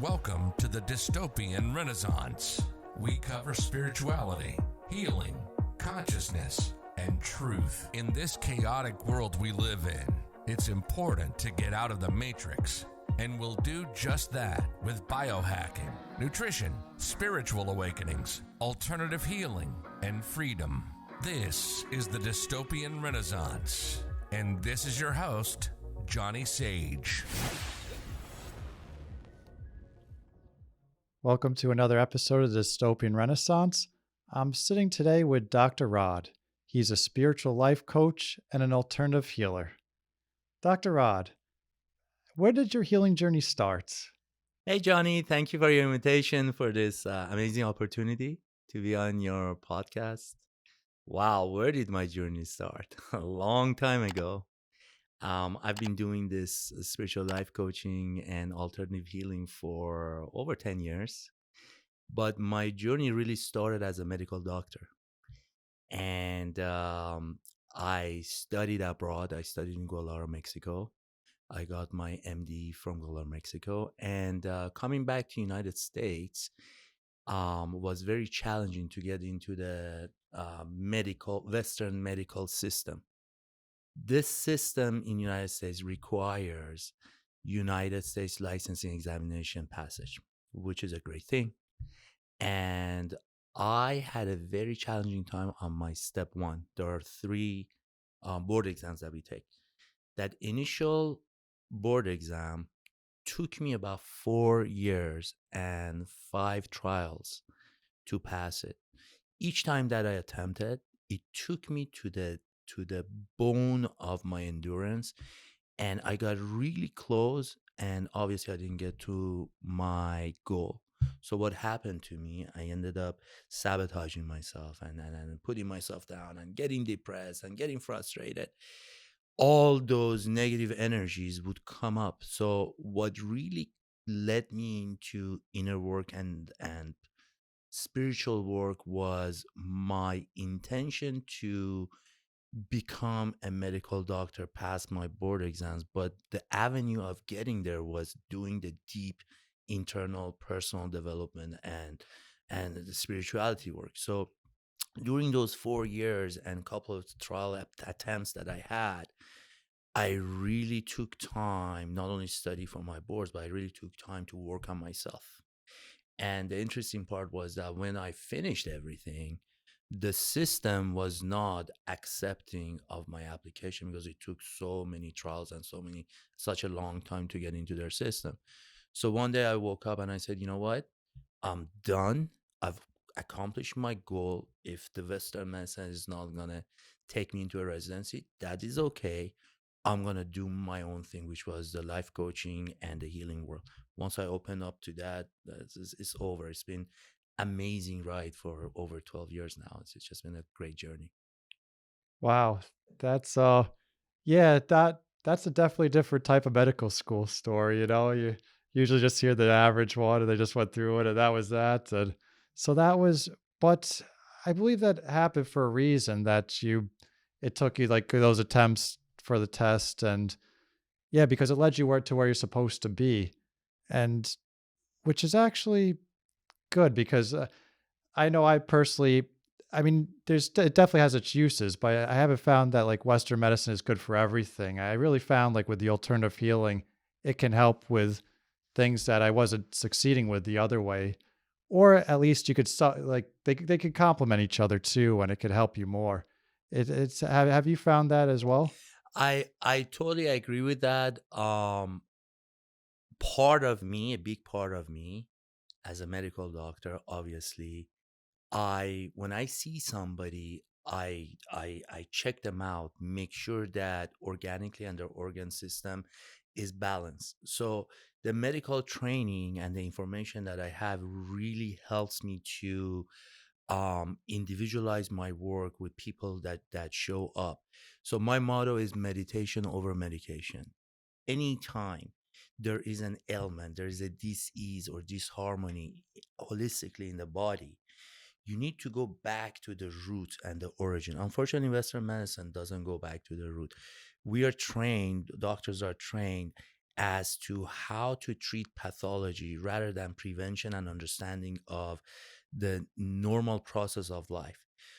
Welcome to the Dystopian Renaissance. We cover spirituality, healing, consciousness, and truth. In this chaotic world we live in, it's important to get out of the matrix, and we'll do just that with biohacking, nutrition, spiritual awakenings, alternative healing, and freedom. This is the Dystopian Renaissance, and this is your host, Johnny Sage. Welcome to another episode of the Dystopian Renaissance. I'm sitting today with Dr.Rod. He's a spiritual life coach and an alternative healer. Dr. Rod, where did your healing journey start? Hey, Johnny. Thank you for your invitation for this amazing opportunity to be on your podcast. Wow, where did my journey start? A long time ago. I've been doing this spiritual life coaching and alternative healing for over 10 years. But my journey really started as a medical doctor. And I studied abroad. I studied in Guadalajara, Mexico. I got my MD from Guadalajara, Mexico. And coming back to the United States was very challenging to get into the Western medical system. This system in the United States requires United States licensing examination passage, which is a great thing. And I had a very challenging time on my step one. There are three board exams that we take. That initial board exam took me about 4 years and 5 trials to pass it. Each time that I attempted, it took me to the bone of my endurance, and I got really close, and obviously I didn't get to my goal. So what happened to me, I ended up sabotaging myself and putting myself down and getting depressed and getting frustrated. All those negative energies would come up. So what really led me into inner work and spiritual work was my intention to become a medical doctor, pass my board exams, but the avenue of getting there was doing the deep internal personal development and the spirituality work. So during those 4 years and couple of trial attempts that I had, I really took time, not only study for my boards, but I really took time to work on myself. And the interesting part was that when I finished everything, the system was not accepting of my application because it took so many trials and such a long time to get into their system. So one day I woke up and I said, you know what? I'm done. I've accomplished my goal. If the Western medicine is not going to take me into a residency, that is okay. I'm going to do my own thing, which was the life coaching and the healing world. Once I opened up to that, it's over. It's been amazing ride for over 12 years now. It's just been a great journey. Wow, that's that's a definitely different type of medical school story. You usually just hear the average one, and they just went through it, and that was that. And so that was, but I believe that happened for a reason. It took you like those attempts for the test, and yeah, because it led you to where you're supposed to be, and which is actually good because I know I personally, I mean, it definitely has its uses, but I haven't found that like Western medicine is good for everything. I really found like with the alternative healing, it can help with things that I wasn't succeeding with the other way, or at least you could like they could complement each other too, and it could help you more. It's have you found that as well? I totally agree with that. A big part of me as a medical doctor, obviously, when I see somebody, I check them out, make sure that organically and their organ system is balanced. So the medical training and the information that I have really helps me to individualize my work with people that show up. So my motto is meditation over medication. Anytime there is an ailment, there is a disease or disharmony holistically in the body, you need to go back to the root and the origin. Unfortunately, Western medicine doesn't go back to the root. We are trained, doctors are trained as to how to treat pathology rather than prevention and understanding of the normal process of life.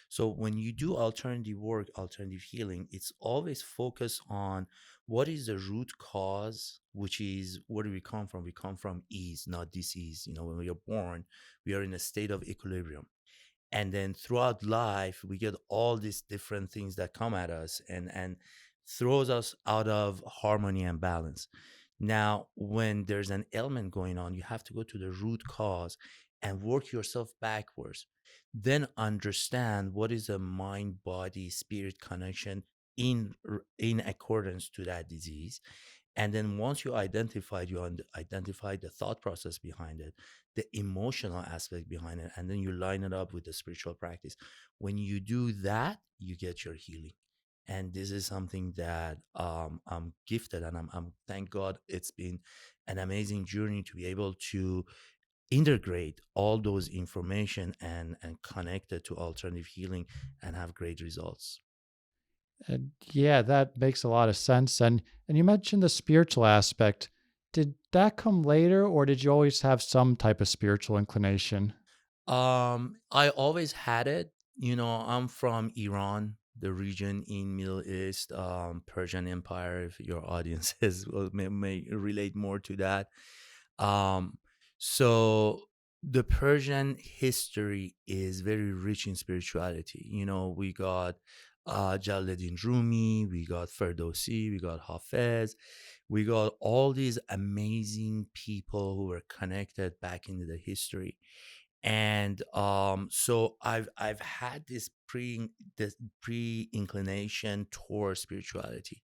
So when you do alternative work, alternative healing, it's always focused on what is the root cause, which is where do we come from? We come from ease, not disease. When we are born, we are in a state of equilibrium. And then throughout life, we get all these different things that come at us and throws us out of harmony and balance. Now, when there's an ailment going on, you have to go to the root cause and work yourself backwards. Then understand what is a mind, body, spirit connection in accordance to that disease. And then once you identify the thought process behind it, the emotional aspect behind it, and then you line it up with the spiritual practice. When you do that, you get your healing. And this is something that I'm gifted, and I'm thank God it's been an amazing journey to be able to integrate all those information and connect it to alternative healing and have great results. And yeah, that makes a lot of sense. And you mentioned the spiritual aspect. Did that come later, or did you always have some type of spiritual inclination? I always had it. I'm from Iran, the region in Middle East, Persian Empire. If your audiences may relate more to that, um, so the Persian history is very rich in spirituality. We got Jalaluddin Rumi, we got Ferdowsi, we got Hafez, we got all these amazing people who were connected back into the history. And so I've had this pre inclination towards spirituality.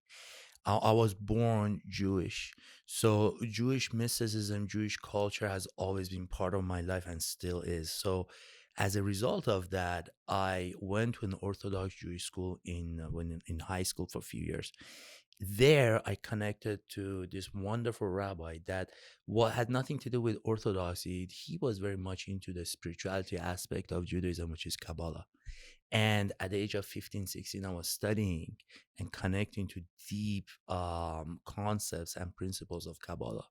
I was born Jewish, so Jewish mysticism, Jewish culture has always been part of my life and still is. So as a result of that, I went to an Orthodox Jewish school in high school for a few years. There I connected to this wonderful rabbi that what had nothing to do with orthodoxy. He was very much into the spirituality aspect of Judaism, which is Kabbalah. And at the age of 15, 16, I was studying and connecting to deep concepts and principles of Kabbalah.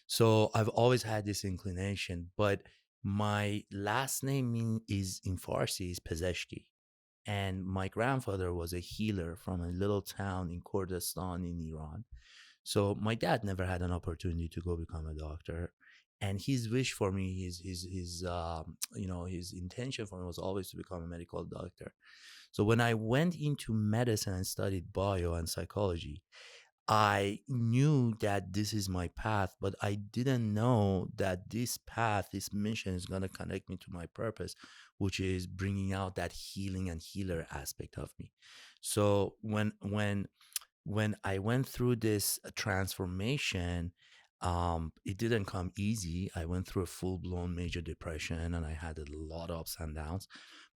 So I've always had this inclination, but my last name is in Farsi is Pezeshki. And my grandfather was a healer from a little town in Kurdistan in Iran. So my dad never had an opportunity to go become a doctor. And his wish for me, his intention for me was always to become a medical doctor. So when I went into medicine and studied bio and psychology, I knew that this is my path, but I didn't know that this path, this mission is going to connect me to my purpose, which is bringing out that healing and healer aspect of me. So when I went through this transformation, it didn't come easy. I went through a full-blown major depression and I had a lot of ups and downs.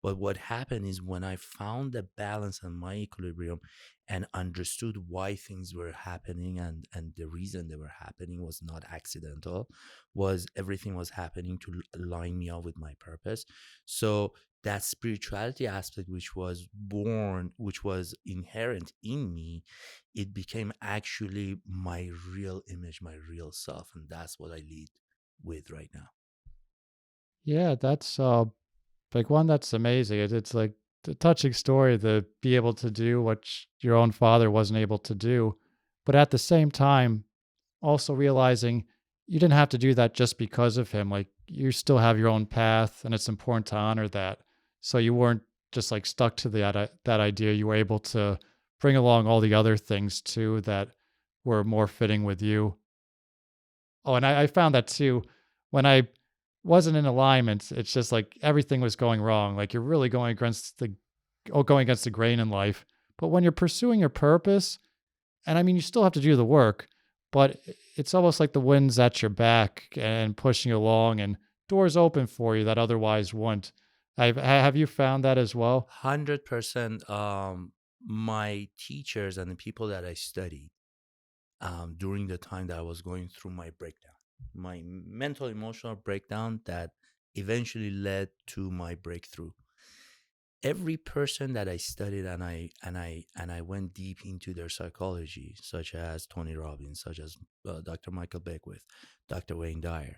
But what happened is when I found the balance and my equilibrium and understood why things were happening and the reason they were happening was not accidental, was everything was happening to line me up with my purpose. So that spirituality aspect, which was born, which was inherent in me, it became actually my real image, my real self. And that's what I lead with right now. Yeah, that's like one that's amazing. It's like a touching story to be able to do what your own father wasn't able to do, but at the same time, also realizing you didn't have to do that just because of him. Like you still have your own path, and it's important to honor that. So you weren't just like stuck to that idea. You were able to bring along all the other things too that were more fitting with you. Oh, and I found that too when I wasn't in alignment. It's just like everything was going wrong. Like you're really going against the grain in life. But when you're pursuing your purpose, and I mean, you still have to do the work, but it's almost like the wind's at your back and pushing you along, and doors open for you that otherwise wouldn't. Have you found that as well? 100%. My teachers and the people that I studied during the time that I was going through my breakdown, my mental emotional breakdown that eventually led to my breakthrough. every person that I studied, and I went deep into their psychology, such as Tony Robbins, such as Dr. Michael Beckwith, Dr. Wayne Dyer,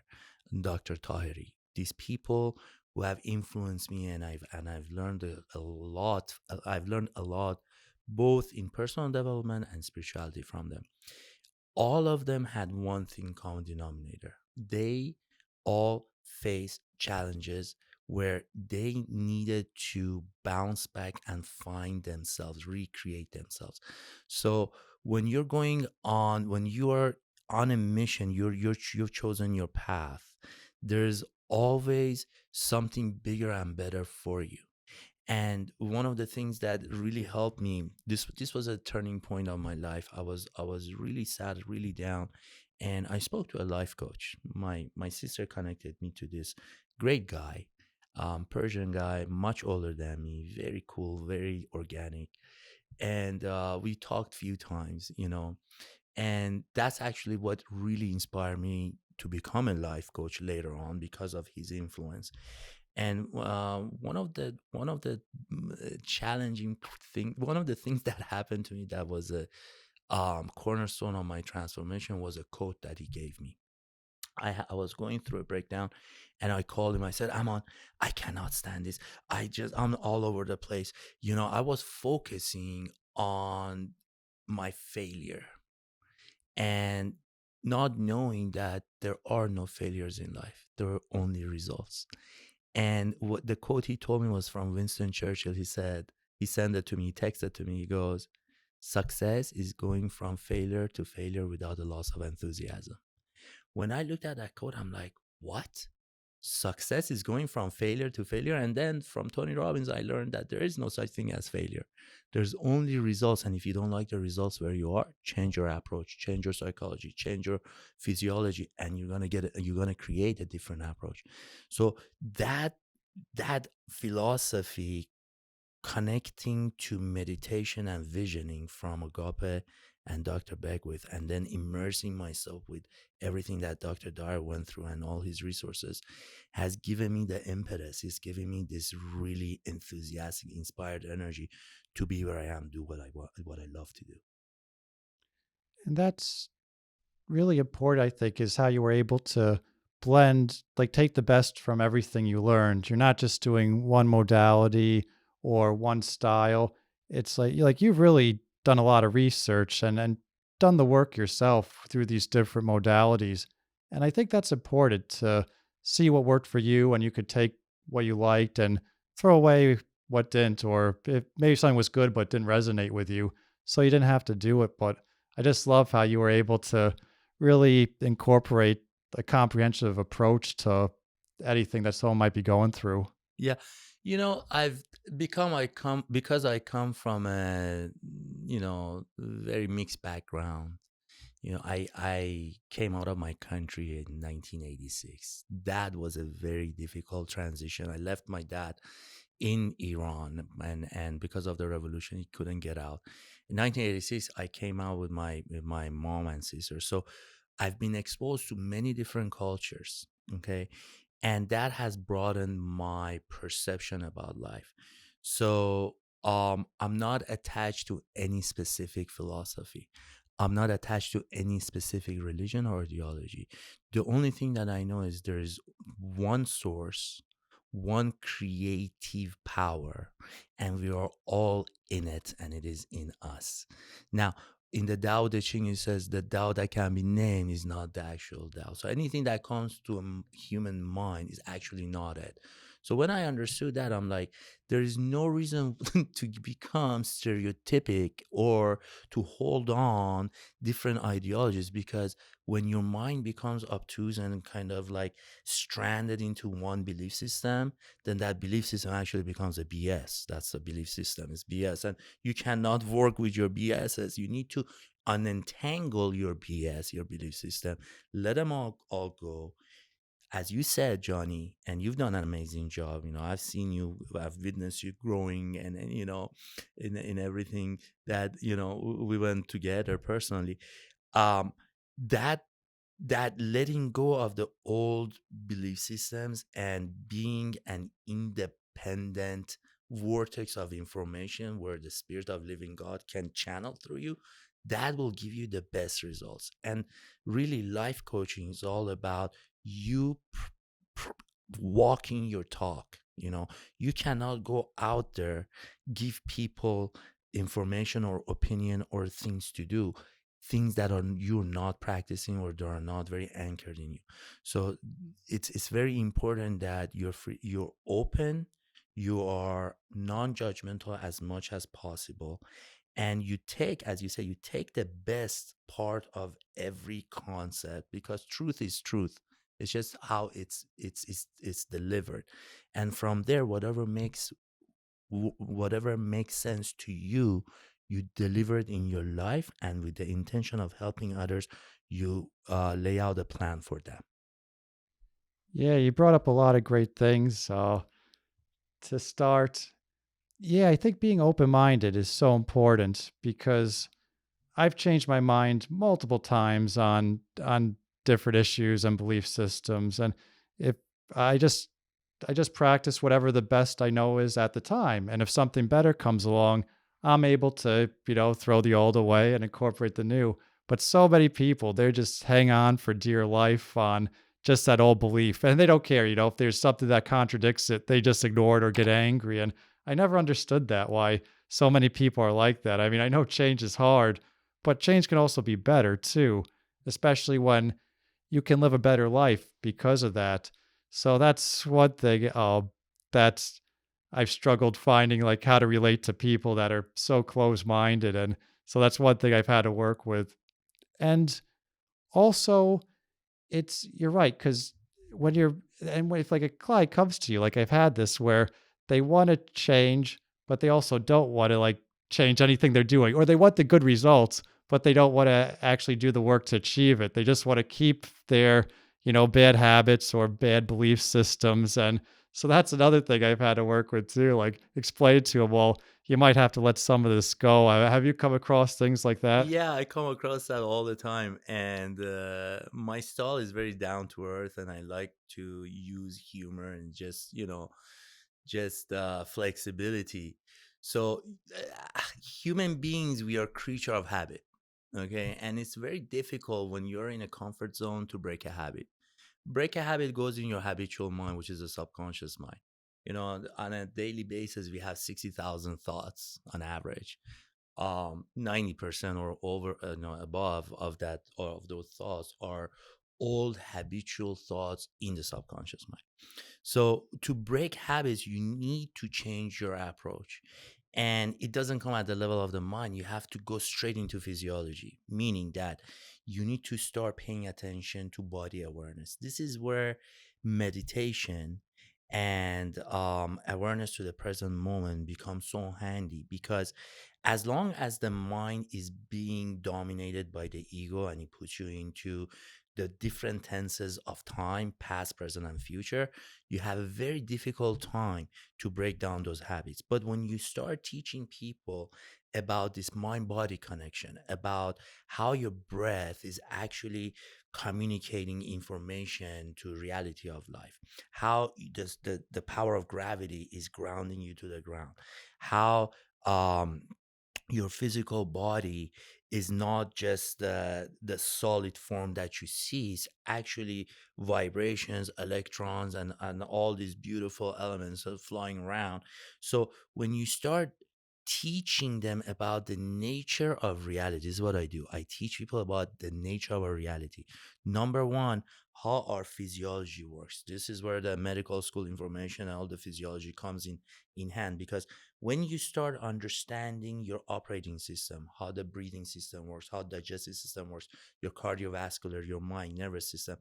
Dr. Tahiri. These people who have influenced me, and I've learned a lot. I've learned a lot, both in personal development and spirituality from them. All of them had one thing common denominator. They all faced challenges where they needed to bounce back and find themselves, recreate themselves. So when you are on a mission, you've chosen your path. There's always something bigger and better for you. And one of the things that really helped me, this was a turning point of my life. I was really sad, really down, and I spoke to a life coach. My sister connected me to this great guy, Persian guy, much older than me, very cool, very organic, and we talked few times, and that's actually what really inspired me to become a life coach later on, because of his influence. And one of the one of the things that happened to me that was a cornerstone of my transformation was a quote that he gave me. I was going through a breakdown, and I called him. I said, "Aman, I cannot stand this. I'm all over the place. I was focusing on my failure and not knowing that there are no failures in life. There are only results." And what the quote he told me was from Winston Churchill. He sent it to me, he texted to me. He goes, "Success is going from failure to failure without a loss of enthusiasm." When I looked at that quote, I'm like, what? Success is going from failure to failure. And then from Tony Robbins, I learned that there is no such thing as failure. There's only results. And if you don't like the results where you are, change your approach, change your psychology, change your physiology, and you're gonna create a different approach. So that philosophy, connecting to meditation and visioning from Agape and Dr. Beckwith, and then immersing myself with everything that Dr. Dyer went through and all his resources, has given me the impetus. It's given me this really enthusiastic, inspired energy to be where I am, do what I love to do. And that's really important, I think, is how you were able to blend, like take the best from everything you learned. You're not just doing one modality or one style. It's like you've really done a lot of research and done the work yourself through these different modalities. And I think that's important to see what worked for you, and you could take what you liked and throw away what didn't, or if maybe something was good but didn't resonate with you. So you didn't have to do it. But I just love how you were able to really incorporate a comprehensive approach to anything that someone might be going through. Yeah. I've become I come because I come from a very mixed background. I came out of my country in 1986. That was a very difficult transition. I left my dad in Iran, and because of the revolution, he couldn't get out. In 1986, I came out with my mom and sister. So I've been exposed to many different cultures. Okay. And that has broadened my perception about life. So I'm not attached to any specific philosophy. I'm not attached to any specific religion or ideology. The only thing that I know is there is one source, one creative power, and we are all in it, and it is in us. Now, in the Tao Te Ching, it says the Tao that can be named is not the actual Tao. So anything that comes to a human mind is actually not it. So when I understood that, I'm like, there is no reason to become stereotypic or to hold on different ideologies, because when your mind becomes obtuse and kind of like stranded into one belief system, then that belief system actually becomes a BS. That's a belief system, is BS. And you cannot work with your BSs. You need to unentangle your BS, your belief system, let them all go. As you said, Johnny, and you've done an amazing job. I've seen you, I've witnessed you growing, and in everything that we went together personally. Um, that that letting go of the old belief systems and being an independent vortex of information where the spirit of living God can channel through you, that will give you the best results. And really, life coaching is all about you walking your talk. You cannot go out there, give people information or opinion or things to do, things that are you're not practicing or they are not very anchored in you. So it's very important that you're free, you're open, you are non-judgmental as much as possible, and you take, as you say, you take the best part of every concept, because truth is truth. It's just how it's delivered, and from there, whatever makes sense to you, you deliver it in your life, and with the intention of helping others, you lay out a plan for them. Yeah, you brought up a lot of great things. So to start, yeah, I think being open minded is so important because I've changed my mind multiple times on different issues and belief systems. And if I just I just practice whatever the best I know is at the time. And if something better comes along, I'm able to, throw the old away and incorporate the new. But so many people, they're just hang on for dear life on just that old belief. And they don't care, if there's something that contradicts it, they just ignore it or get angry. And I never understood that, why so many people are like that. I mean, I know change is hard, but change can also be better too, especially when you can live a better life because of that. So that's one thing that I've struggled finding, like how to relate to people that are so close minded. And so that's one thing I've had to work with. And also, you're right, because when you're, and if like a client comes to you, like I've had this where they want to change, but they also don't want to like change anything they're doing, or they want the good results, but they don't want to actually do the work to achieve it. They just want to keep their, bad habits or bad belief systems. And so that's another thing I've had to work with too, like explain to them, well, you might have to let some of this go. Have you come across things like that? Yeah, I come across that all the time, and my style is very down to earth, and I like to use humor and just flexibility. So, human beings, we are creature of habit, okay, and it's very difficult when you're in a comfort zone to break a habit. Break a habit goes in your habitual mind, which is a subconscious mind. On a daily basis, we have 60,000 thoughts on average. 90% or over, above of that, or of those thoughts, are old habitual thoughts in the subconscious mind. So to break habits, you need to change your approach, and it doesn't come at the level of the mind. You have to go straight into physiology, meaning that you need to start paying attention to body awareness. This is where meditation and awareness to the present moment becomes so handy, because as long as the mind is being dominated by the ego and it puts you into the different tenses of time, past, present, and future, you have a very difficult time to break down those habits. But when you start teaching people about this mind body connection, about how your breath is actually communicating information to reality of life, how the power of gravity is grounding you to the ground, how your physical body is not just the solid form that you see. It's actually vibrations, electrons, and all these beautiful elements are flying around. So when you start teaching them about the nature of reality, this is what I do. I teach people about the nature of our reality. Number one, how our physiology works. This is where the medical school information and all the physiology comes in hand, because when you start understanding your operating system, how the breathing system works, how the digestive system works, your cardiovascular, your mind, nervous system,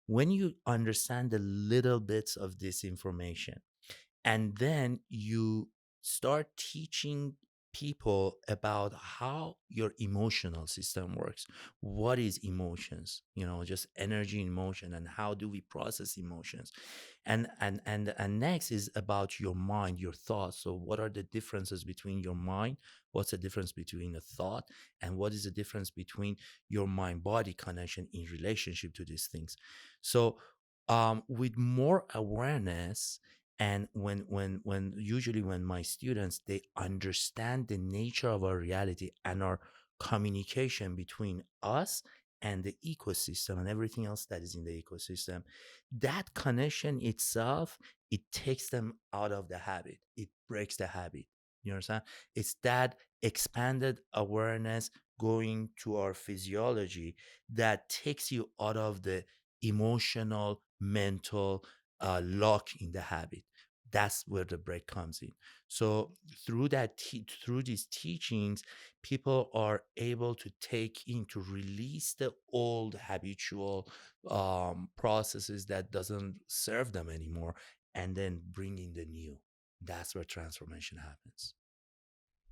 when you understand the little bits of this information, and then you start teaching people about how your emotional system works. What is emotions? Just energy in motion, and how do we process emotions? And next is about your mind, your thoughts. So what are the differences between your mind? What's the difference between a thought? And what is the difference between your mind body connection in relationship to these things? So with more awareness And when usually when my students, they understand the nature of our reality and our communication between us and the ecosystem and everything else that is in the ecosystem, that connection itself, it takes them out of the habit, it breaks the habit. You understand? It's that expanded awareness going to our physiology that takes you out of the emotional, mental lock in the habit. That's where the break comes in. So through through these teachings, people are able to take in, to release the old habitual processes that doesn't serve them anymore, and then bring in the new. That's where transformation happens.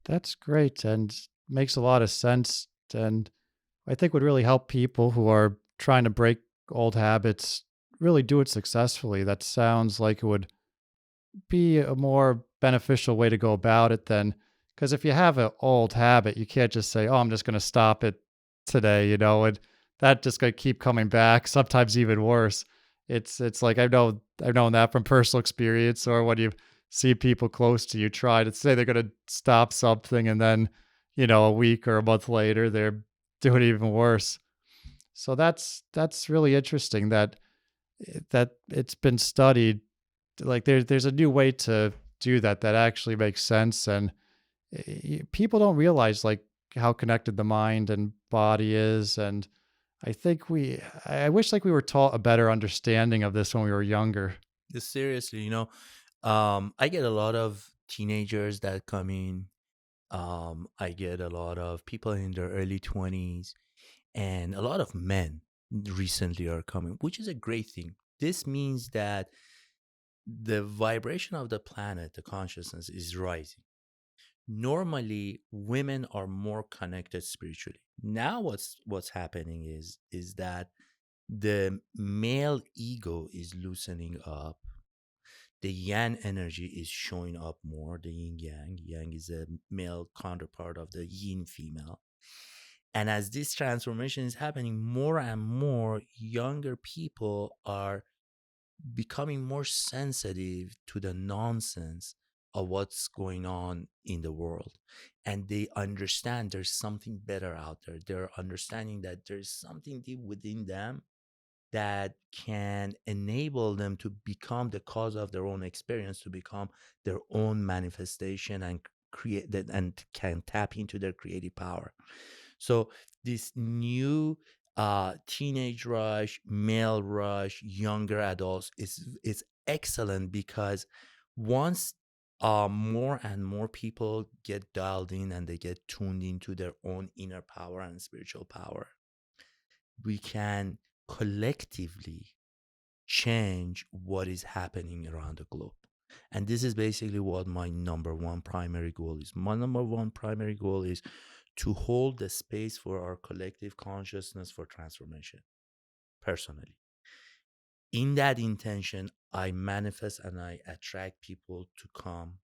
That's great and makes a lot of sense. And I think would really help people who are trying to break old habits really do it successfully. That sounds like it would be a more beneficial way to go about it than, because if you have an old habit, you can't just say, "Oh, I'm just going to stop it today," and that just going to keep coming back. Sometimes even worse. It's like I've known that from personal experience, or when you see people close to you try to say they're going to stop something, and then a week or a month later they're doing it even worse. So that's really interesting that it's been studied. Like there's a new way to do that actually makes sense, and people don't realize like how connected the mind and body is. And I think I wish like we were taught a better understanding of this when we were younger. Seriously, I get a lot of teenagers that come in. I get a lot of people in their early 20s, and a lot of men recently are coming, which is a great thing. This means that the vibration of the planet, the consciousness, is rising. Normally, women are more connected spiritually. Now, what's happening is that the male ego is loosening up. The yang energy is showing up more. The yin yang. Yang is a male counterpart of the yin female. And as this transformation is happening, more and more younger people are becoming more sensitive to the nonsense of what's going on in the world. And they understand there's something better out there. They're understanding that there's something deep within them that can enable them to become the cause of their own experience, to become their own manifestation, and create that, and can tap into their creative power. So this new teenage rush, male rush, younger adults is excellent, because once more and more people get dialed in and they get tuned into their own inner power and spiritual power, we can collectively change what is happening around the globe. And this is basically what my number one primary goal is. My number one primary goal is to hold the space for our collective consciousness for transformation personally. In that intention, I manifest and I attract people to come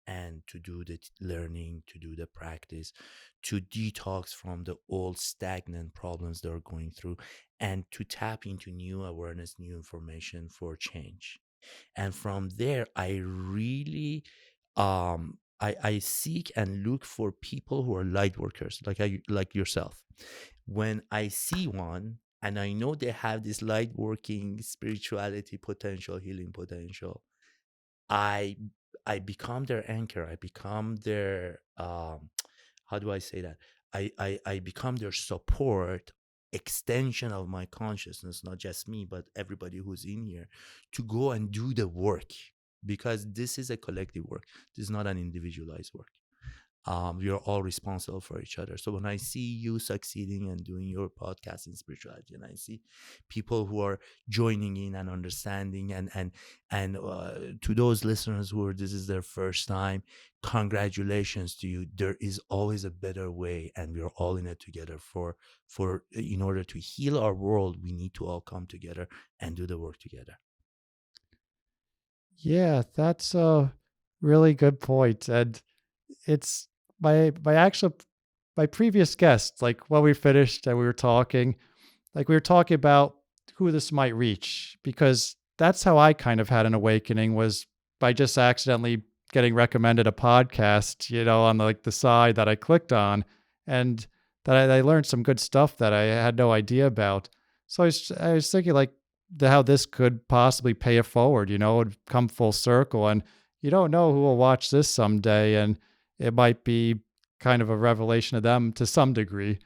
and to do the learning, to do the practice, to detox from the old stagnant problems they're going through, and to tap into new awareness, new information for change. And from there, I really I seek and look for people who are light workers, like yourself. When I see one and I know they have this light working spirituality potential, healing potential, I I become their anchor. I become their how do I say that? I become their support, extension of my consciousness, not just me, but everybody who's in here, to go and do the work, because this is a collective work. This is not an individualized work. We are all responsible for each other. So when I see you succeeding and doing your podcast in spirituality, and I see people who are joining in and understanding, and to those listeners who are, this is their first time, congratulations to you. There is always a better way, and we are all in it together. For in order to heal our world, we need to all come together and do the work together. Yeah, that's a really good point. And it's my actual my previous guest, like when we finished and we were talking, like we were talking about who this might reach, because that's how I kind of had an awakening, was by just accidentally getting recommended a podcast, on like the side that I clicked on, and that I learned some good stuff that I had no idea about. So I was thinking like how this could possibly pay it forward, it'd come full circle, and you don't know who will watch this someday, and it might be kind of a revelation of them to some degree.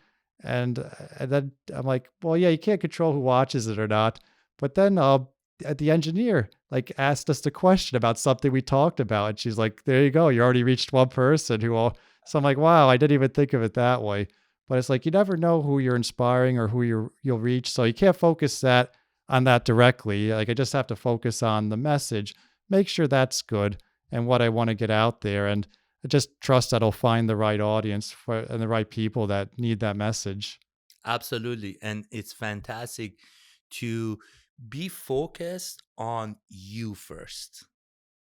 And then I'm like, well, yeah, you can't control who watches it or not. But then the engineer like asked us the question about something we talked about, and she's like, "There you go, you already reached one person who will." So I'm like, "Wow, I didn't even think of it that way." But it's like you never know who you're inspiring or who you'll reach, so you can't focus that on that directly. Like I just have to focus on the message, make sure that's good and what I want to get out there, and I just trust that I'll find the right audience for and the right people that need that message. Absolutely. And it's fantastic to be focused on you first.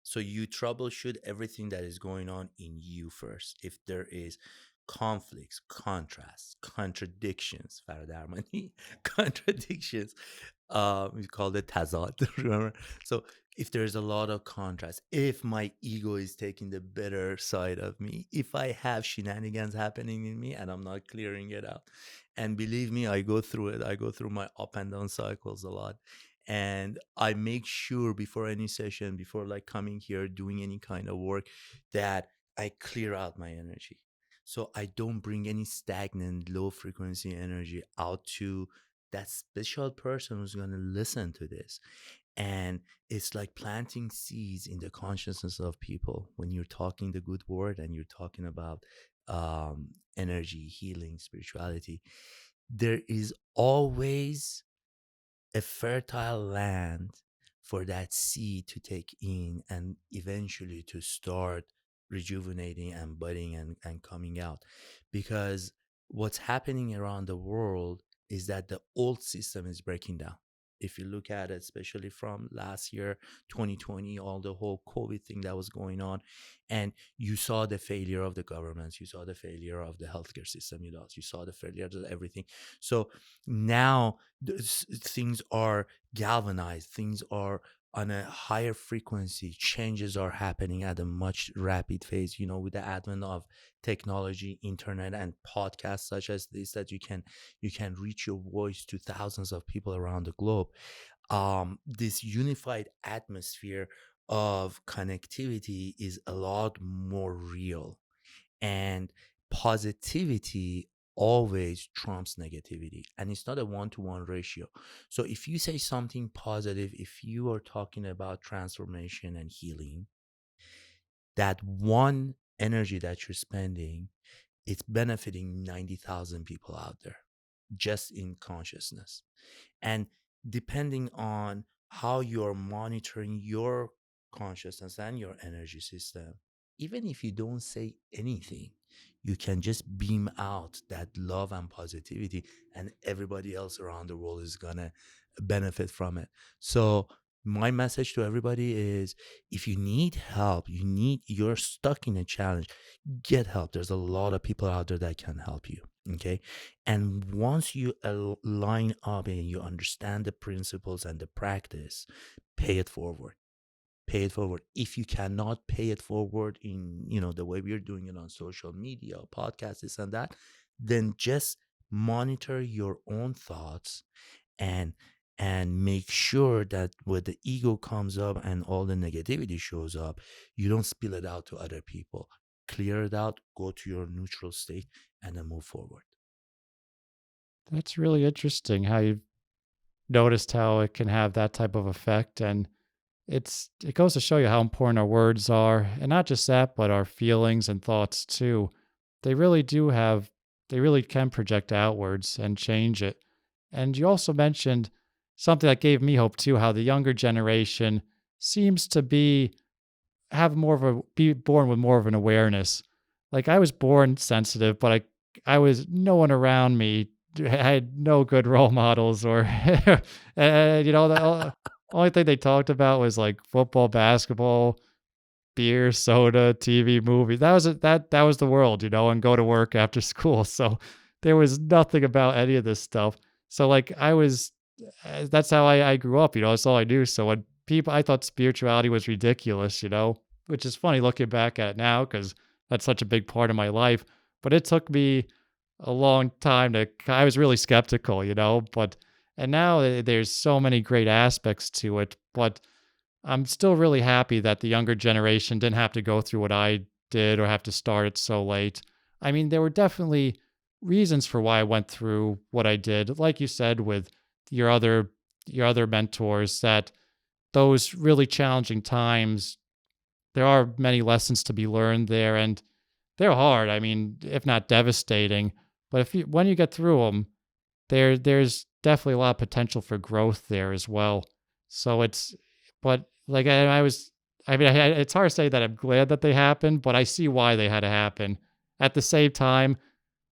So you troubleshoot everything that is going on in you first. If there is conflicts, contrasts, contradictions, Faradarmani, contradictions, we call it tazad, remember? So if there's a lot of contrast, if my ego is taking the better side of me, if I have shenanigans happening in me and I'm not clearing it out, and believe me, I go through it. I go through my up and down cycles a lot. And I make sure before any session, before like coming here, doing any kind of work, that I clear out my energy. So I don't bring any stagnant, low frequency energy out to that special person who's going to listen to this. And it's like planting seeds in the consciousness of people when you're talking the good word and you're talking about energy, healing, spirituality. There is always a fertile land for that seed to take in and eventually to start rejuvenating and budding and coming out. Because what's happening around the world is that the old system is breaking down. If you look at it, especially from last year, 2020, all the whole COVID thing that was going on, and you saw the failure of the governments, you saw the failure of the healthcare system, you saw the failure of everything. So now things are galvanized, things are on a higher frequency, changes are happening at a much rapid pace, with the advent of technology, internet, and podcasts such as this, that you can reach your voice to thousands of people around the globe. This unified atmosphere of connectivity is a lot more real, and positivity always trumps negativity, and it's not a one-to-one ratio. So if you say something positive, if you are talking about transformation and healing, that one energy that you're spending, it's benefiting 90,000 people out there just in consciousness. And depending on how you're monitoring your consciousness and your energy system, even if you don't say anything, you can just beam out that love and positivity, and everybody else around the world is gonna benefit from it. So my message to everybody is, if you need help, you're stuck in a challenge, get help. There's a lot of people out there that can help you. Okay. And once you line up and you understand the principles and the practice, pay it forward. Pay it forward. If you cannot pay it forward in, the way we're doing it on social media, podcasts, this and that, then just monitor your own thoughts and make sure that when the ego comes up and all the negativity shows up, you don't spill it out to other people. Clear it out, go to your neutral state, and then move forward. That's really interesting how you noticed how it can have that type of effect. And it goes to show you how important our words are, and not just that, but our feelings and thoughts too. They really can project outwards and change it. And you also mentioned something that gave me hope too, how the younger generation seems to be born with more of an awareness. Like I was born sensitive, but I was no one around me. I had no good role models, or and the only thing they talked about was like football, basketball, beer, soda, TV, movie. That was the world, and go to work after school. So there was nothing about any of this stuff. So like that's how I grew up, that's all I knew. So when I thought spirituality was ridiculous, which is funny looking back at it now because that's such a big part of my life. But it took me a long time I was really skeptical, and now there's so many great aspects to it. But I'm still really happy that the younger generation didn't have to go through what I did or have to start it so late. I mean, there were definitely reasons for why I went through what I did. Like you said with your other mentors, that those really challenging times, there are many lessons to be learned there, and they're hard. I mean, if not devastating, but when you get through them, there's definitely a lot of potential for growth there as well. So but like it's hard to say that I'm glad that they happened, but I see why they had to happen. At the same time,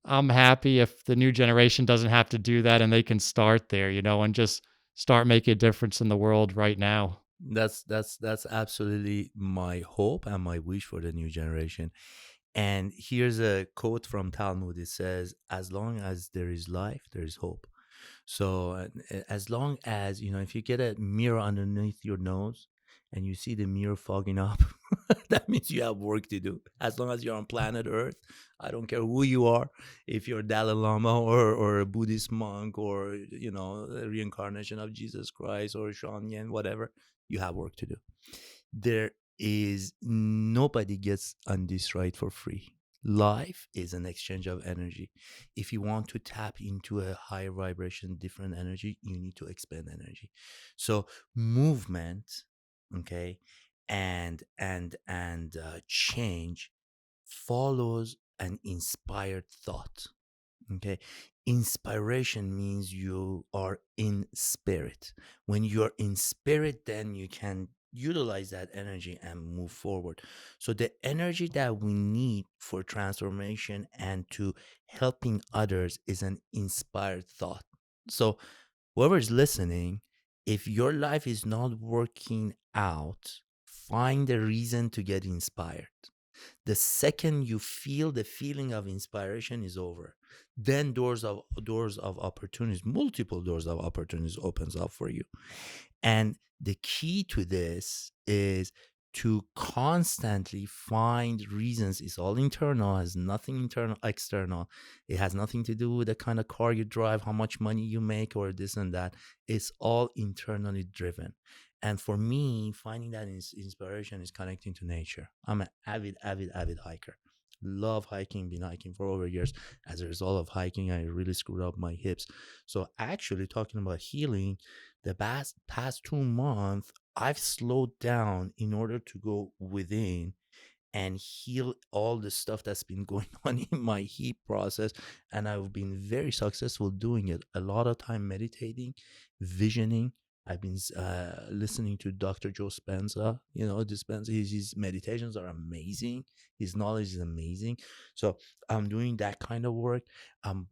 I'm happy if the new generation doesn't have to do that and they can start there, and just start making a difference in the world right now. That's absolutely my hope and my wish for the new generation. And here's a quote from Talmud. It says, as long as there is life, there is hope. So as long as, if you get a mirror underneath your nose and you see the mirror fogging up, that means you have work to do. As long as you're on planet Earth, I don't care who you are, if you're Dalai Lama or a Buddhist monk or, a reincarnation of Jesus Christ or Sean Yen, whatever, you have work to do. There is nobody gets on this ride for free. Life is an exchange of energy. If you want to tap into a higher vibration, different energy, you need to expend energy. So movement, okay, and change follows an inspired thought. Okay, inspiration means you are in spirit. When you're in spirit, then you can utilize that energy and move forward. So the energy that we need for transformation and to helping others is an inspired thought. So whoever's listening, if your life is not working out, find a reason to get inspired. The second you feel the feeling of inspiration is over, then doors of opportunities, multiple doors of opportunities opens up for you. And the key to this is to constantly find reasons. It's all internal, has nothing external. It has nothing to do with the kind of car you drive, how much money you make, or this and that. It's all internally driven. And for me, finding that inspiration is connecting to nature. I'm an avid hiker. Love hiking, been hiking for over years. As a result of hiking, I really screwed up my hips. So actually talking about healing, the past 2 months, I've slowed down in order to go within and heal all the stuff that's been going on in my hip process. And I've been very successful doing it. A lot of time meditating, visioning. I've been listening to Dr. Joe Dispenza. His meditations are amazing. His knowledge is amazing. So I'm doing that kind of work. I'm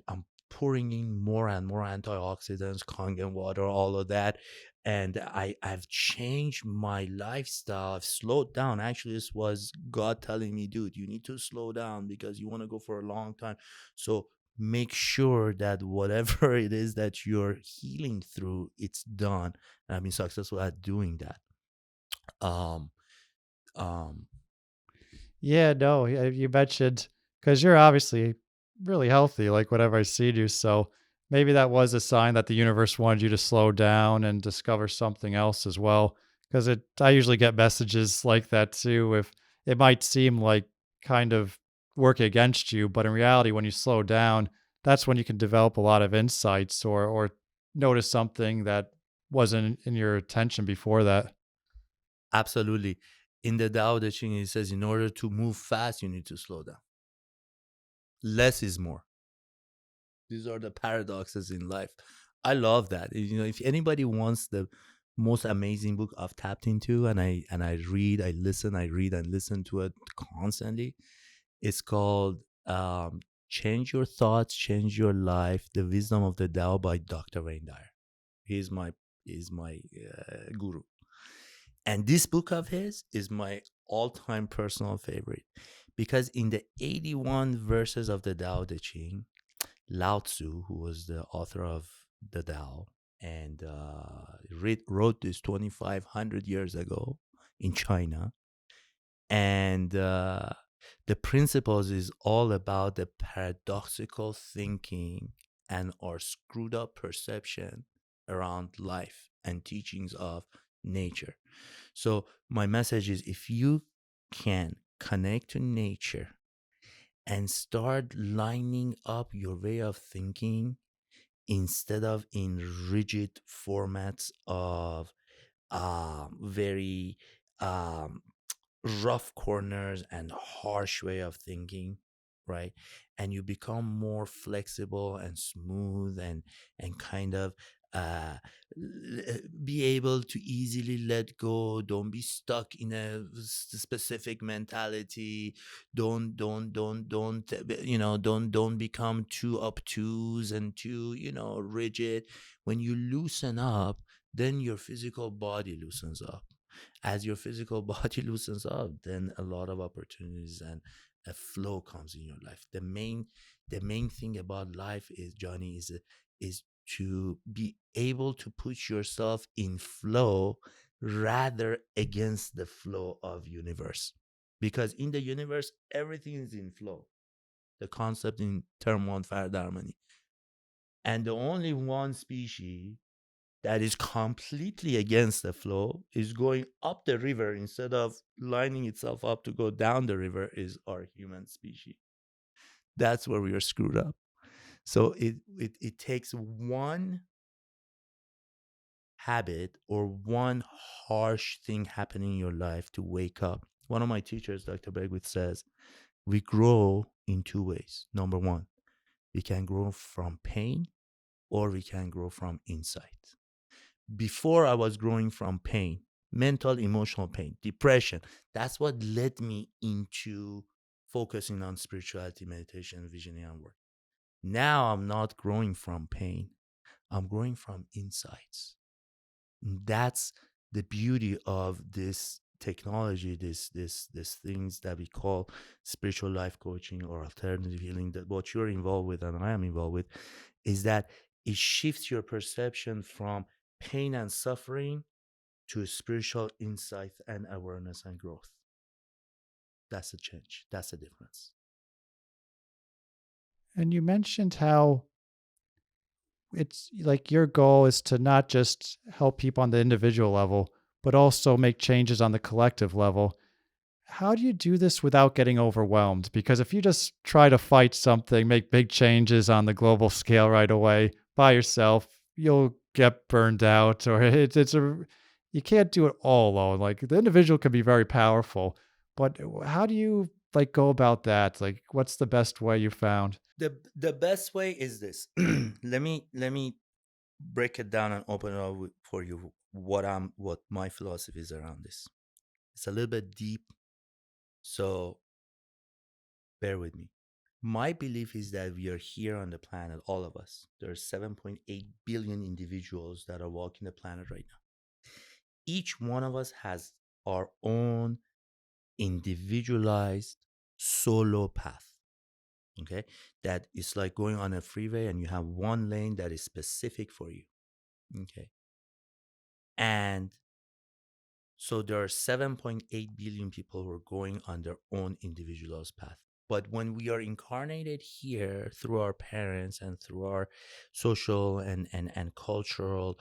pouring in more and more antioxidants, Kangen water, all of that. And I've changed my lifestyle. I've slowed down. Actually, this was God telling me, dude, you need to slow down because you want to go for a long time. So make sure that whatever it is that you're healing through, it's done. And I've been successful at doing that. Yeah, no, you mentioned, because you're obviously really healthy, like whatever I see you. So maybe that was a sign that the universe wanted you to slow down and discover something else as well. Because I usually get messages like that too. If it might seem like kind of working against you, but in reality, when you slow down, that's when you can develop a lot of insights or notice something that wasn't in your attention before that. Absolutely. In the Tao Te Ching, it says, in order to move fast, you need to slow down. Less is more. These are the paradoxes in life. I love that. If anybody wants the most amazing book I've tapped into, and I read, I listen, I read and listen to it constantly, it's called Change Your Thoughts, Change Your Life: The Wisdom of the Tao by Dr. Rod. He's my guru. And this book of his is my all-time personal favorite, because in the 81 verses of the Tao Te Ching, Lao Tzu, who was the author of the Tao, and wrote this 2,500 years ago in China. And the principles is all about the paradoxical thinking and our screwed up perception around life and teachings of nature. So my message is, if you can connect to nature and start lining up your way of thinking instead of in rigid formats of very um, rough corners and harsh way of thinking, right? And you become more flexible and smooth and kind of be able to easily let go. Don't be stuck in a specific mentality. Don't become too obtuse and too rigid. When you loosen up, then your physical body loosens up. As your physical body loosens up, then a lot of opportunities and a flow comes in your life. The main thing about life is, Johnny, is to be able to put yourself in flow rather against the flow of universe. Because in the universe, everything is in flow. The concept in term one, Faradarmani. And the only one species that is completely against the flow, is going up the river instead of lining itself up to go down the river, is our human species. That's where we are screwed up. So it takes one habit or one harsh thing happening in your life to wake up. One of my teachers, Dr. Begwith, says we grow in two ways. Number one, we can grow from pain or we can grow from insight. Before, I was growing from pain, mental, emotional pain, depression. That's what led me into focusing on spirituality, meditation, visioning, and work. Now I'm not growing from pain. I'm growing from insights. And that's the beauty of this technology, this things that we call spiritual life coaching or alternative healing, that what you're involved with and I am involved with, is that it shifts your perception from pain and suffering to spiritual insight and awareness and growth. That's a change. That's a difference. And you mentioned how it's like your goal is to not just help people on the individual level, but also make changes on the collective level. How do you do this without getting overwhelmed? Because if you just try to fight something, make big changes on the global scale right away by yourself, you'll get burned out, or you can't do it all alone. Like the individual can be very powerful, but how do you like go about that? Like, what's the best way you found? The best way is this. let me break it down and open it up for you what my philosophy is around this. It's a little bit deep, so bear with me. My belief is that we are here on the planet, all of us. There are 7.8 billion individuals that are walking the planet right now. Each one of us has our own individualized solo path. Okay, that is like going on a freeway and you have one lane that is specific for you. Okay, and so there are 7.8 billion people who are going on their own individualized path. But when we are incarnated here through our parents and through our social and cultural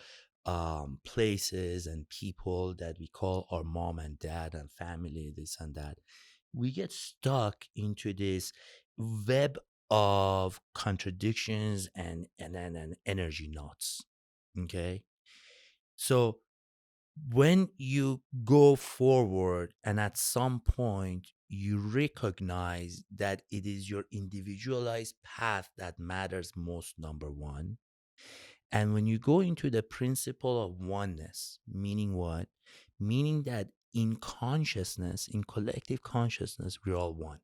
places and people that we call our mom and dad and family, this and that, we get stuck into this web of contradictions and energy knots. Okay, so when you go forward and at some point you recognize that it is your individualized path that matters most, number one. And when you go into the principle of oneness, meaning what? Meaning that in consciousness, in collective consciousness, we're all one.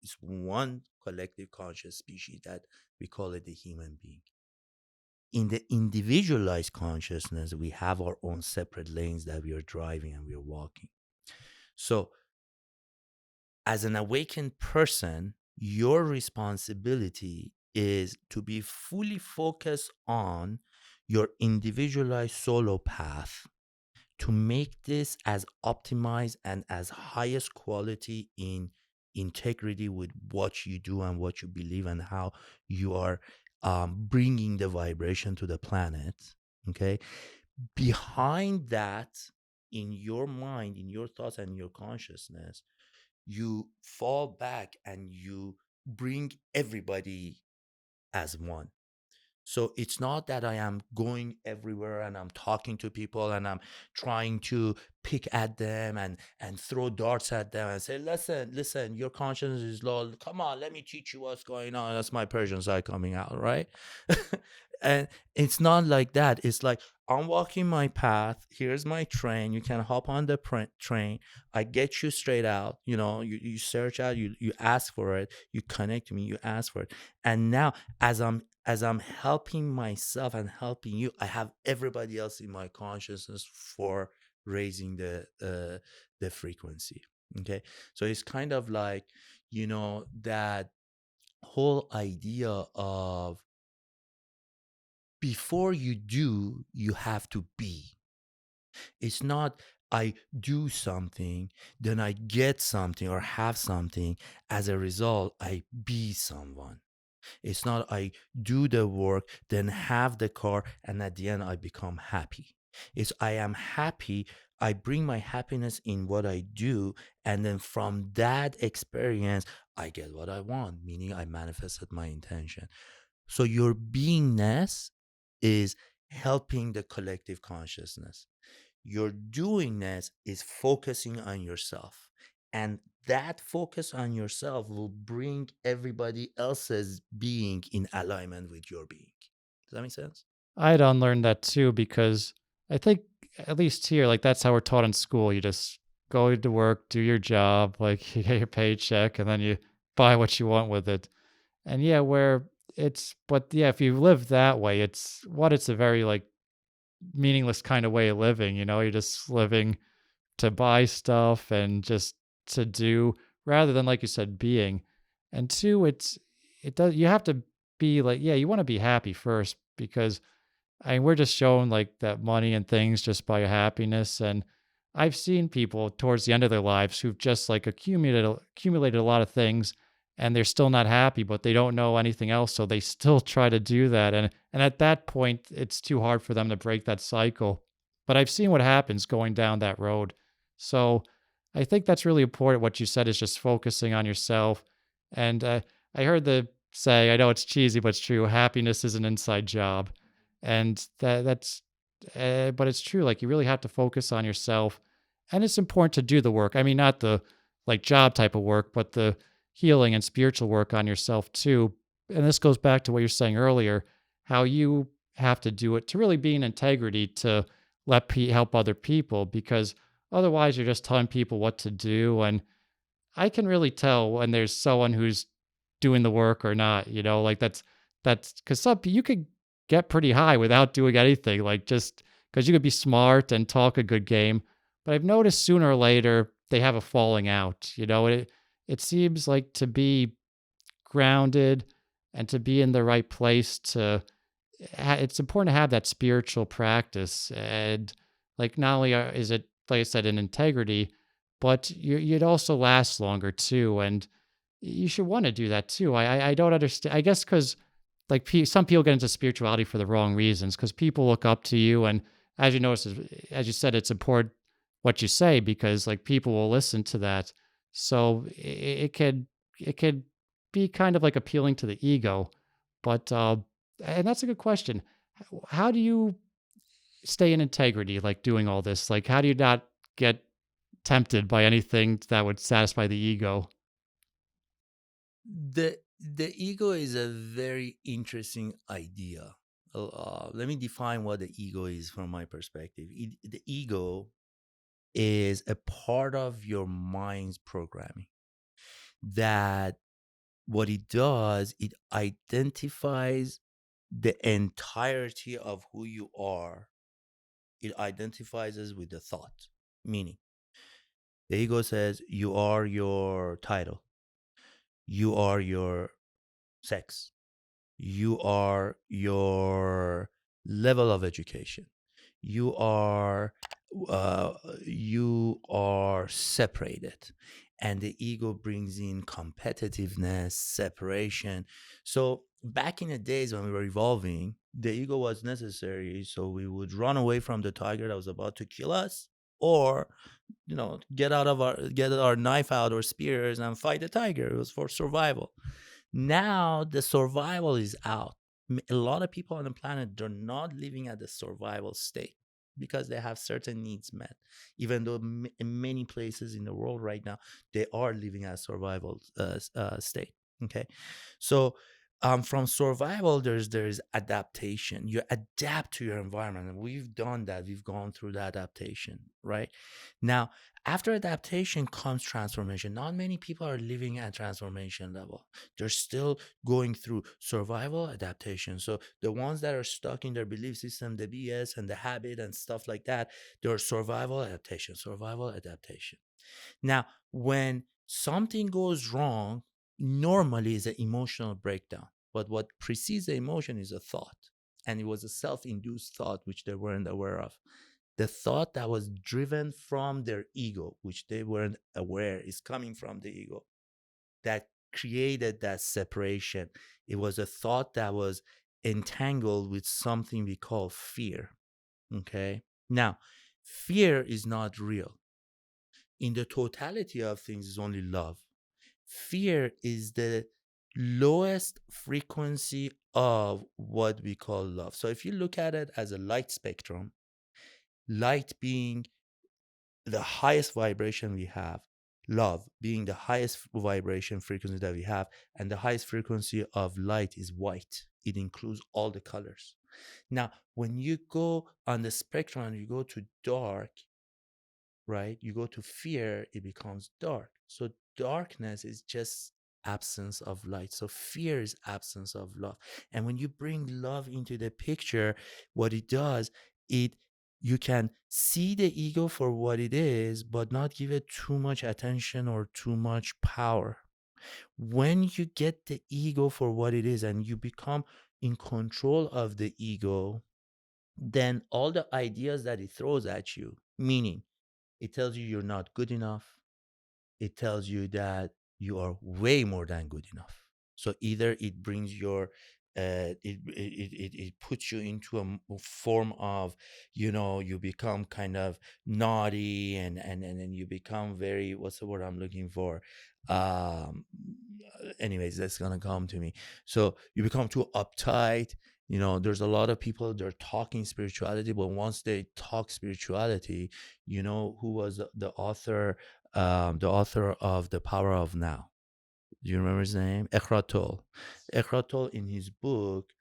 It's one collective conscious species that we call it the human being. In the individualized consciousness, we have our own separate lanes that we are driving and we are walking. So, as an awakened person, your responsibility is to be fully focused on your individualized solo path to make this as optimized and as highest quality in integrity with what you do and what you believe and how you are bringing the vibration to the planet. Okay. Behind that, in your mind, in your thoughts and your consciousness, you fall back and you bring everybody as one. So it's not that I am going everywhere and I'm talking to people and I'm trying to pick at them and throw darts at them and say, listen, your conscience is low. Come on, let me teach you what's going on. That's my Persian side coming out, right? And it's not like that. It's like, I'm walking my path. Here's my train. You can hop on the train. I get you straight out. You search out, you ask for it, you connect me, you ask for it. And now as I'm helping myself and helping you, I have everybody else in my consciousness for raising the frequency. Okay. So it's kind of like, that whole idea of before you do, you have to be. It's not I do something, then I get something or have something. As a result, I be someone. It's not I do the work, then have the car, and at the end I become happy. It's I am happy, I bring my happiness in what I do, and then from that experience, I get what I want, meaning I manifested my intention. So your beingness is helping the collective consciousness. Your doingness is focusing on yourself. And that focus on yourself will bring everybody else's being in alignment with your being. Does that make sense? I'd unlearn that too because I think at least here, like that's how we're taught in school. You just go to work, do your job, like you get your paycheck, and then you buy what you want with it. And yeah, but yeah, if you live that way, it's a very like meaningless kind of way of living. You're just living to buy stuff and just to do rather than like you said being. And two, it does you have to be like, yeah, you want to be happy first because we're just shown like that money and things just buy happiness. And I've seen people towards the end of their lives who've just like accumulated a lot of things and they're still not happy, but they don't know anything else. So they still try to do that. And at that point, it's too hard for them to break that cycle. But I've seen what happens going down that road. So I think that's really important. What you said is just focusing on yourself. And I heard I know it's cheesy, but it's true. Happiness is an inside job. And but it's true. Like you really have to focus on yourself, and it's important to do the work. I mean, not the like job type of work, but the healing and spiritual work on yourself too. And this goes back to what you're saying earlier, how you have to do it to really be in integrity to help other people, because otherwise you're just telling people what to do. And I can really tell when there's someone who's doing the work or not, like that's because you could get pretty high without doing anything, like just because you could be smart and talk a good game. But I've noticed sooner or later they have a falling out. It seems like to be grounded and to be in the right place it's important to have that spiritual practice. And like not only is it, like I said, in integrity, but you'd also last longer too. And you should want to do that too. I don't understand. I guess because like some people get into spirituality for the wrong reasons, because people look up to you. And as you notice, as you said, it's important what you say because like people will listen to that. So it could be kind of like appealing to the ego. But and that's a good question. How do you stay in integrity, like doing all this? Like, how do you not get tempted by anything that would satisfy the ego? The ego is a very interesting idea. Let me define what the ego is from my perspective. The ego is a part of your mind's programming that what it does, it identifies the entirety of who you are. It identifies us with the thought, meaning the ego says you are your title, you are your sex, you are your level of education. You are uh, you are separated, and the ego brings in competitiveness, separation. So back in the days when we were evolving, the ego was necessary, so we would run away from the tiger that was about to kill us, or get our knife out or spears and fight the tiger. It was for survival. Now the survival is out. A lot of people on the planet, they're not living at the survival state because they have certain needs met, even though in many places in the world right now they are living at survival state. Okay, so from survival, there's adaptation. You adapt to your environment, and we've done that. We've gone through the adaptation. Right now, after adaptation comes transformation. Not many people are living at transformation level. They're still going through survival, adaptation. So the ones that are stuck in their belief system, the BS and the habit and stuff like that, they're survival, adaptation, survival, adaptation. Now, when something goes wrong, normally is an emotional breakdown. But what precedes the emotion is a thought. And it was a self-induced thought which they weren't aware of. The thought that was driven from their ego, which they weren't aware is coming from the ego, that created that separation. It was a thought that was entangled with something we call fear. Okay. Now, fear is not real. In the totality of things, is only love. Fear is the lowest frequency of what we call love. So if you look at it as a light spectrum, light being the highest vibration we have, love being the highest vibration frequency that we have, and the highest frequency of light is white. It includes all the colors. Now, when you go on the spectrum and you go to dark, right, you go to fear, it becomes dark. So darkness is just absence of light. So fear is absence of love. And when you bring love into the picture, what it does, you can see the ego for what it is, but not give it too much attention or too much power. When you get the ego for what it is and you become in control of the ego, then all the ideas that it throws at you, meaning it tells you you're not good enough, it tells you that you are way more than good enough. So either it brings it puts you into a form of, you become kind of naughty, and you become very, what's the word I'm looking for? Anyways, that's gonna come to me. So you become too uptight. There's a lot of people, they're talking spirituality, but once they talk spirituality, who was the author of The Power of Now? Do you remember his name? Eckhart Tolle. Eckhart Tolle, in his book,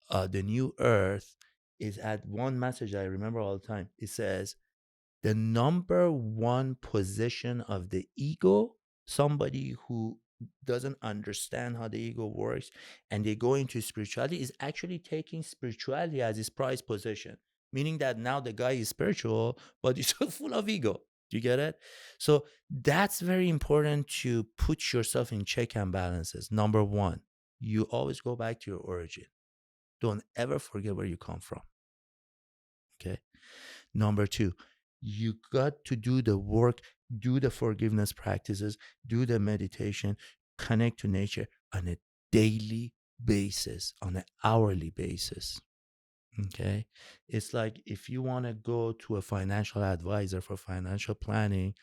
The New Earth, is at one message I remember all the time. It says, the number one position of the ego, somebody who doesn't understand how the ego works and they go into spirituality, is actually taking spirituality as his prized possession, meaning that now the guy is spiritual, but he's so full of ego. Do you get it? So that's very important, to put yourself in check and balances. Number one, you always go back to your origin. Don't ever forget where you come from. Okay. Number two, you got to do the work, do the forgiveness practices, do the meditation, connect to nature on a daily basis, on an hourly basis. Okay. It's like if you want to go to a financial advisor for financial planning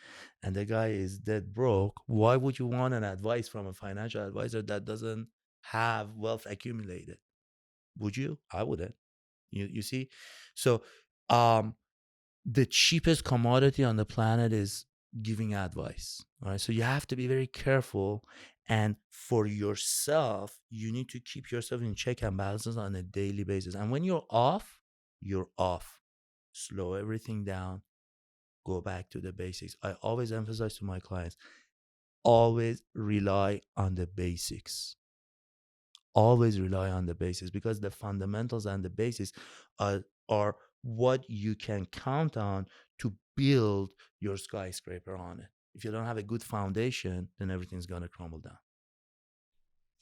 and the guy is dead broke, why would you want an advice from a financial advisor that doesn't have wealth accumulated? Would you? I wouldn't. You see? So the cheapest commodity on the planet is giving advice. All right. So you have to be very careful. And for yourself, you need to keep yourself in check and balances on a daily basis. And when you're off, you're off. Slow everything down. Go back to the basics. I always emphasize to my clients, always rely on the basics. Always rely on the basics, because the fundamentals and the basics are what you can count on to build your skyscraper on it. If you don't have a good foundation, then everything's going to crumble down.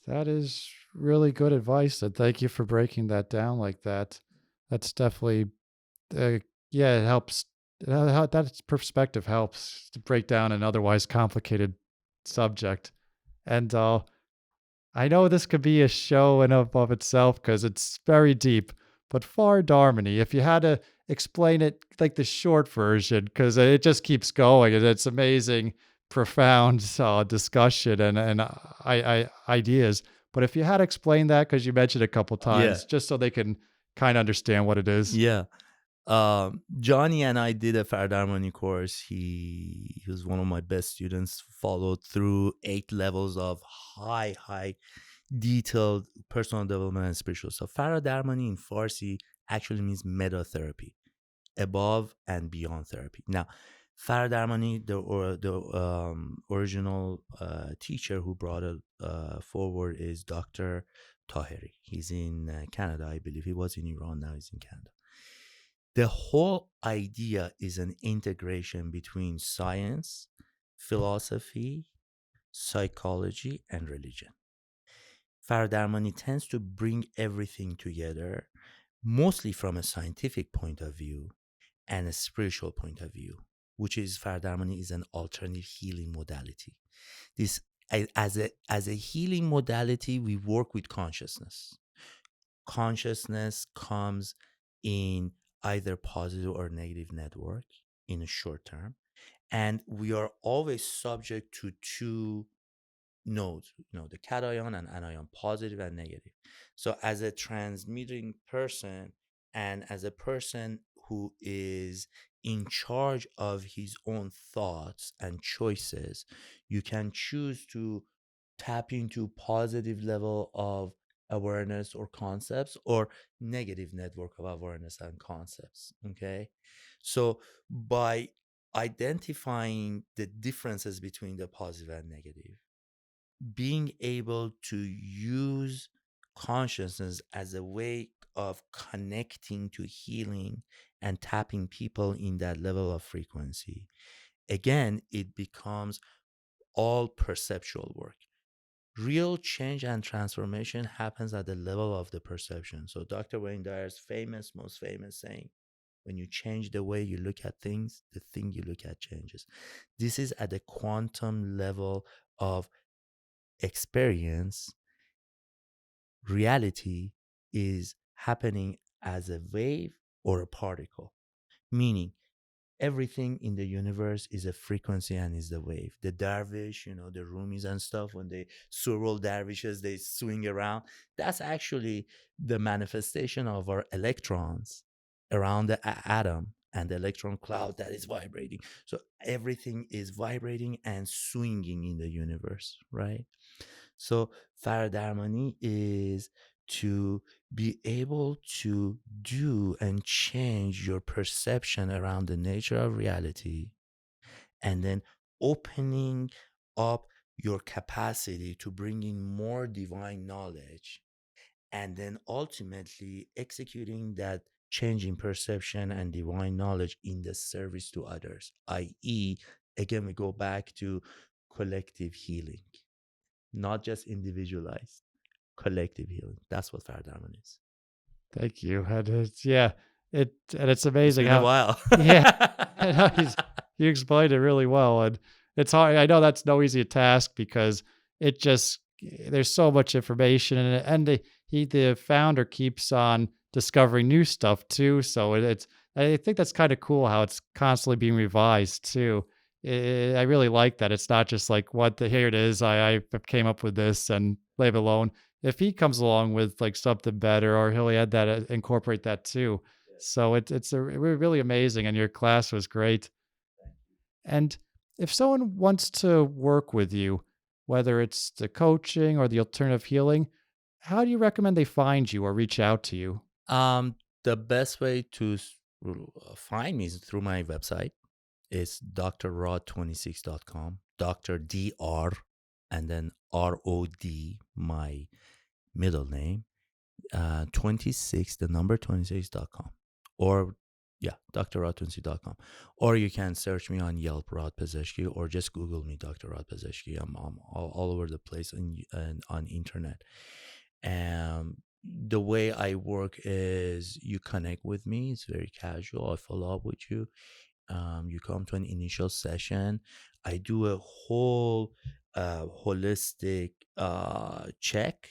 That is really good advice, and thank you for breaking that down like that. That's definitely, yeah, it helps. That perspective helps to break down an otherwise complicated subject. And I know this could be a show in of itself because it's very deep, but Far Harmony, if you had to explain it like the short version, because it just keeps going and it's amazing, profound discussion and ideas. But if you had to explain that, because you mentioned it a couple Yeah. times, just so they can kind of understand what it is. Yeah. Johnny and I did a Fardharmoni course. He was one of my best students, followed through 8 levels of high detailed personal development and spiritual stuff. Fardharmoni in Farsi actually means meta therapy, above and beyond therapy. Now, Fardharmoni, the original teacher who brought it forward is Dr. Tahiri. He's in Canada, I believe. He was in Iran, now he's in Canada. The whole idea is an integration between science, philosophy, psychology, and religion. Fardharmoni tends to bring everything together, mostly from a scientific point of view and a spiritual point of view, which is Fardharmoni is an alternative healing modality. This as a healing modality, we work with consciousness. Consciousness comes in either positive or negative network in a short term, and we are always subject to 2 nodes, the cation and anion, positive and negative. So as a transmitting person and as a person who is in charge of his own thoughts and choices, you can choose to tap into positive level of awareness or concepts or negative network of awareness and concepts. Okay, so by identifying the differences between the positive and negative, being able to use consciousness as a way of connecting to healing and tapping people in that level of frequency, again, it becomes all perceptual work. Real change and transformation happens at the level of the perception. So Dr. Wayne Dyer's most famous saying, when you change the way you look at things, the thing you look at changes. This is at the quantum level of experience. Reality is happening as a wave or a particle, meaning everything in the universe is a frequency and is the wave. The dervish, the Rumis and stuff, when they swirl dervishes, they swing around. That's actually the manifestation of our electrons around the atom and the electron cloud that is vibrating. So everything is vibrating and swinging in the universe, right? So Fardharmoni is to be able to do and change your perception around the nature of reality, and then opening up your capacity to bring in more divine knowledge, and then ultimately executing that change in perception and divine knowledge in the service to others, i.e., again, we go back to collective healing, not just individualized, collective healing. That's what Fardharmon is. Thank you. And it's, yeah, it's amazing It's been a while. you explained it really well, and it's hard. I know that's no easy task because it just there's so much information in it, and the founder keeps on discovering new stuff too. So it's I think that's kind of cool how it's constantly being revised too. I really like that. It's not just like here it is. I came up with this and leave it alone. If he comes along with like something better, or he'll add that, incorporate that too. So it's really amazing, and your class was great. And if someone wants to work with you, whether it's the coaching or the alternative healing, how do you recommend they find you or reach out to you? The best way to find me is through my website. It's drrod26.com. Dr. Dr. and then ROD, my middle name, 26, the number 26.com. Or drrod26.com. Or you can search me on Yelp, Rod Pezeshki, or just Google me, Dr. Rod Pezeshki. I'm all over the place on internet. the way I work is you connect with me. It's very casual. I follow up with you. You come to an initial session. I do a whole holistic check,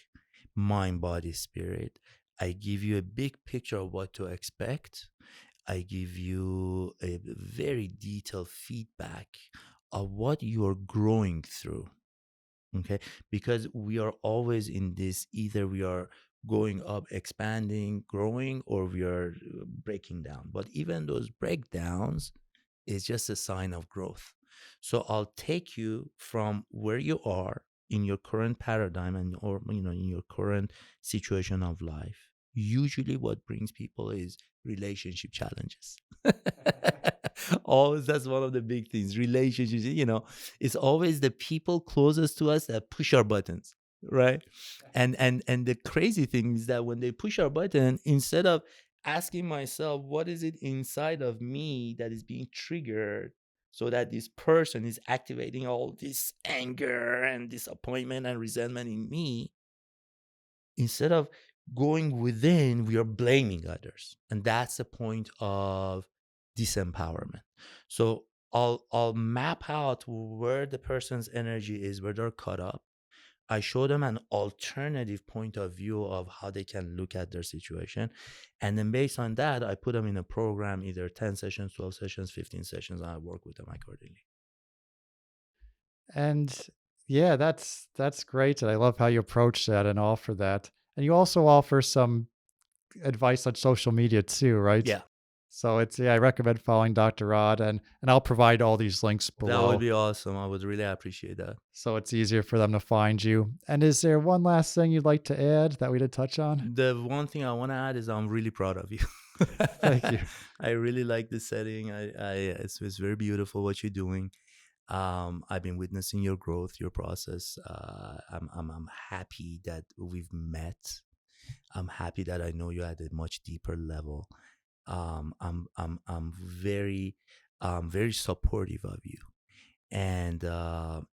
mind, body, spirit. I give you a big picture of what to expect. I give you a very detailed feedback of what you are growing through. Okay, because we are always in this, either we are going up, expanding, growing, or we are breaking down. But even those breakdowns is just a sign of growth. So I'll take you from where you are in your current paradigm and or in your current situation of life. Usually what brings people is relationship challenges. Always, that's one of the big things. Relationships, it's always the people closest to us that push our buttons, right? And the crazy thing is that when they push our button, instead of asking myself, what is it inside of me that is being triggered so that this person is activating all this anger and disappointment and resentment in me, instead of going within, we are blaming others. And that's the point of disempowerment. So I'll map out where the person's energy is, where they're caught up. I show them an alternative point of view of how they can look at their situation. And then based on that, I put them in a program, either 10 sessions, 12 sessions, 15 sessions, and I work with them accordingly. And yeah, that's great. And I love how you approach that and offer that. And you also offer some advice on social media too, right? Yeah. So I recommend following Dr. Rod, and I'll provide all these links below. That would be awesome. I would really appreciate that. So it's easier for them to find you. And is there one last thing you'd like to add that we did touch on? The one thing I want to add is I'm really proud of you. Thank you. I really like the setting. It's very beautiful what you're doing. I've been witnessing your growth, your process. I'm happy that we've met. I'm happy that I know you at a much deeper level. I'm very supportive of you, and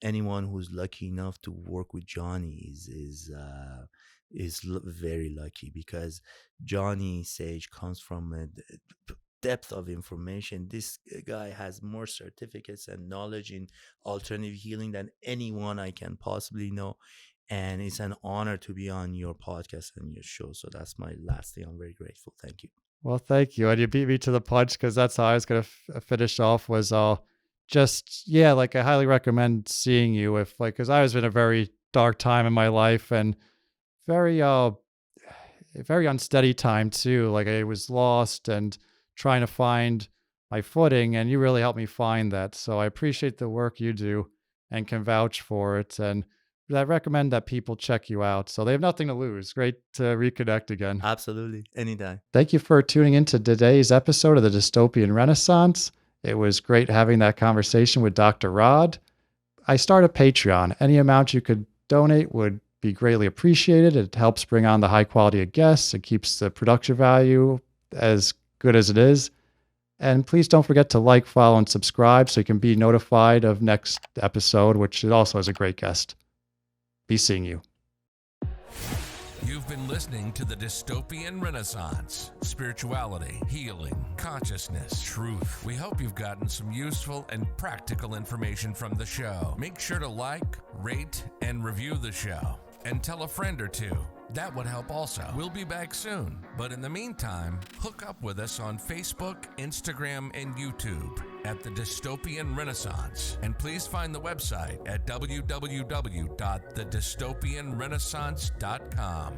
anyone who's lucky enough to work with Johnny is very lucky, because Johnny Sage comes from a depth of information. This guy has more certificates and knowledge in alternative healing than anyone I can possibly know. And it's an honor to be on your podcast and your show. So that's my last thing. I'm very grateful. Thank you. Well, thank you. And you beat me to the punch, because that's how I was going to finish off, was I highly recommend seeing you because I was in a very dark time in my life, and very unsteady time too. Like, I was lost and trying to find my footing, and you really helped me find that. So I appreciate the work you do and can vouch for it. And I recommend that people check you out. So they have nothing to lose. Great to reconnect again. Absolutely. Anytime. Thank you for tuning into today's episode of the Dystopian Renaissance. It was great having that conversation with Dr. Rod. I started Patreon. Any amount you could donate would be greatly appreciated. It helps bring on the high quality of guests. It keeps the production value as good as it is. And please don't forget to like, follow, and subscribe so you can be notified of next episode, which also has a great guest. Be seeing you. You've been listening to the Dystopian Renaissance. Spirituality, healing, consciousness, truth. We hope you've gotten some useful and practical information from the show. Make sure to like, rate, and review the show. And tell a friend or two. That would help also. We'll be back soon. But in the meantime, hook up with us on Facebook, Instagram, and YouTube at the Dystopian Renaissance. And please find the website at www.thedystopianrenaissance.com.